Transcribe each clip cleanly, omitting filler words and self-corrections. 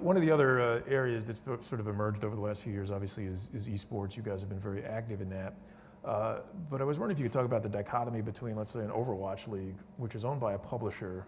One of the other areas that's sort of emerged over the last few years, obviously, is esports. You guys have been very active in that. But I was wondering if you could talk about the dichotomy between, let's say, an Overwatch league, which is owned by a publisher,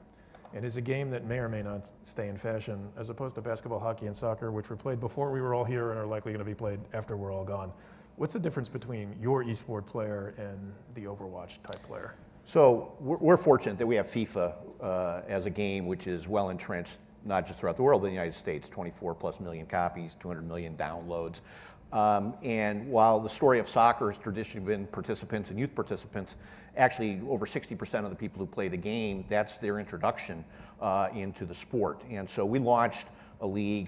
and is a game that may or may not stay in fashion, as opposed to basketball, hockey, and soccer, which were played before we were all here and are likely going to be played after we're all gone. What's the difference between your esport player and the Overwatch type player? So we're fortunate that we have FIFA as a game which is well entrenched, not just throughout the world, but in the United States, 24 plus million copies, 200 million downloads. And while the story of soccer has traditionally been participants and youth participants, actually over 60% of the people who play the game, that's their introduction into the sport. And so we launched a league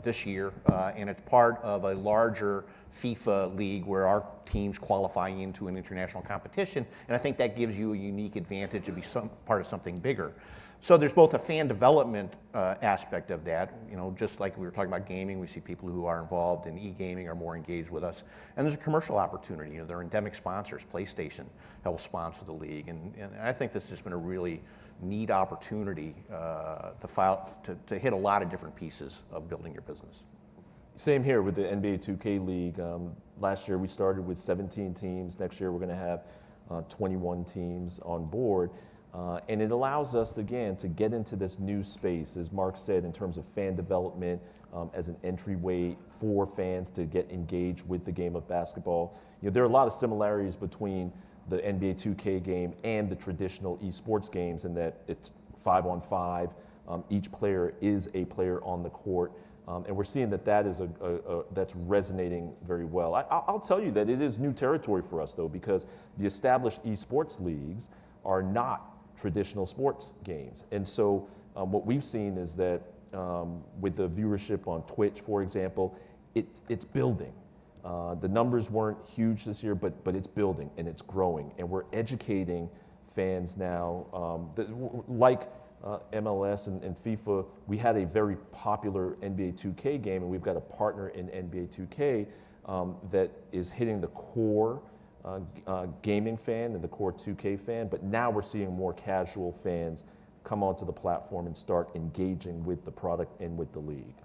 this year, and it's part of a larger FIFA league where our teams qualify into an international competition, and I think that gives you a unique advantage to be part of something bigger. So there's both a fan development aspect of that, just like we were talking about gaming, we see people who are involved in e-gaming are more engaged with us, and there's a commercial opportunity. There are endemic sponsors. PlayStation helps sponsor the league, and I think this has just been a really neat opportunity to hit a lot of different pieces of building your business. Same here with the NBA 2K League. Last year we started with 17 teams. Next year we're going to have 21 teams on board. And it allows us, again, to get into this new space, as Mark said, in terms of fan development, as an entryway for fans to get engaged with the game of basketball. There are a lot of similarities between the NBA 2K game and the traditional esports games in that it's 5-on-5. Each player is a player on the court. And we're seeing that is that's resonating very well. I'll tell you that it is new territory for us, though, because the established esports leagues are not traditional sports games. And so what we've seen is that with the viewership on Twitch, for example, it's building. The numbers weren't huge this year, but it's building and it's growing. And we're educating fans now, like MLS and FIFA, we had a very popular NBA 2K game, and we've got a partner in NBA 2K that is hitting the core gaming fan and the core 2K fan, but now we're seeing more casual fans come onto the platform and start engaging with the product and with the league.